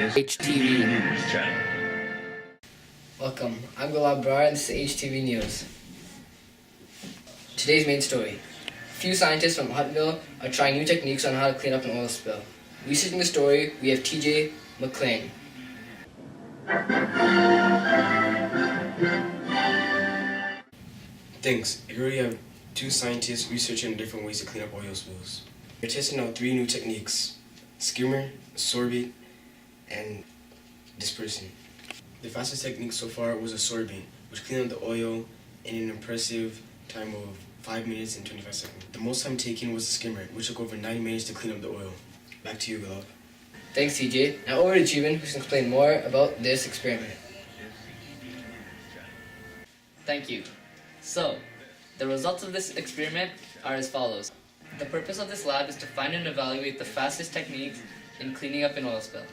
HTV. Welcome, I'm Gulab Brar and this is HTV News. Today's main story. A few scientists from Hutteville are trying new techniques on how to clean up an oil spill. Researching the story, we have TJ McLean. Thanks. Here we have two scientists researching different ways to clean up oil spills. They're testing out three new techniques: skimmer, sorbent, and dispersant. The fastest technique so far was a sorbent, which cleaned up the oil in an impressive time of 5 minutes and 25 seconds. The most time taken was the skimmer, which took over 90 minutes to clean up the oil. Back to you, Gulab. Thanks, TJ. Now over to Jeevan, who can explain more about this experiment. Thank you. So, the results of this experiment are as follows. The purpose of this lab is to find and evaluate the fastest techniques in cleaning up an oil spill.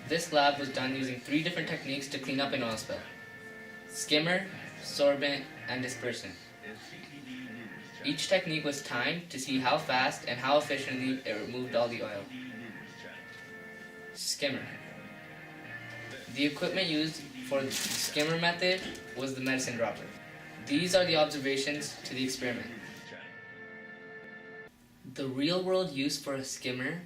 This lab was done using 3 different techniques to clean up an oil spill: skimmer, sorbent, and dispersant. Each technique was timed to see how fast and how efficiently it removed all the oil. Skimmer. The equipment used for the skimmer method was the medicine dropper. These are the observations to the experiment. The real-world use for a skimmer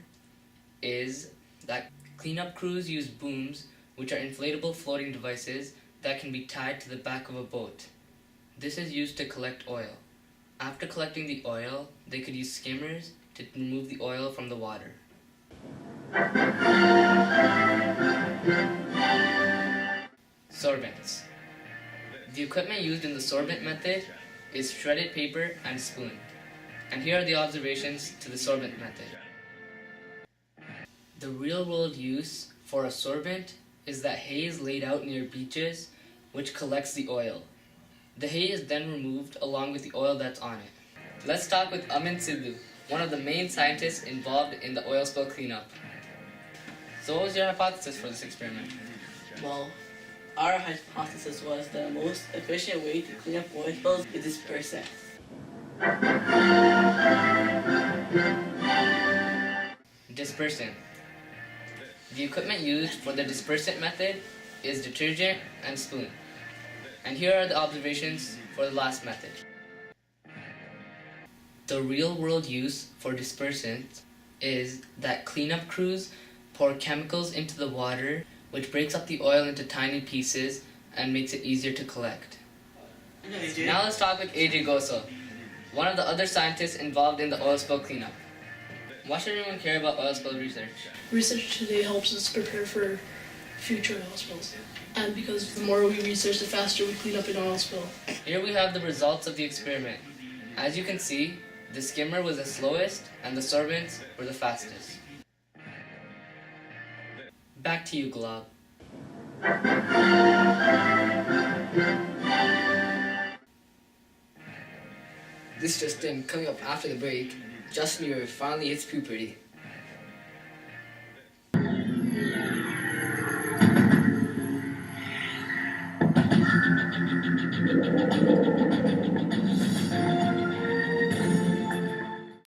is that cleanup crews use booms, which are inflatable floating devices that can be tied to the back of a boat. This is used to collect oil. After collecting the oil, they could use skimmers to remove the oil from the water. Sorbents. The equipment used in the sorbent method is shredded paper and spoon. And here are the observations to the sorbent method. The real-world use for a sorbent is that hay is laid out near beaches, which collects the oil. The hay is then removed along with the oil that's on it. Let's talk with Amin Sidhu, one of the main scientists involved in the oil spill cleanup. So what was your hypothesis for this experiment? Well, our hypothesis was the most efficient way to clean up oil spills is dispersant. Dispersant. The equipment used for the dispersant method is detergent and spoon. And here are the observations for the last method. The real-world use for dispersant is that cleanup crews pour chemicals into the water, which breaks up the oil into tiny pieces and makes it easier to collect. Now let's talk with AJ Goso, one of the other scientists involved in the oil spill cleanup. Why should anyone care about oil spill research? Research today helps us prepare for future oil spills. And because the more we research, the faster we clean up an oil spill. Here we have the results of the experiment. As you can see, the skimmer was the slowest and the sorbents were the fastest. Back to you, Gulab. This just in, coming up after the break, Justin Bieber finally hits puberty.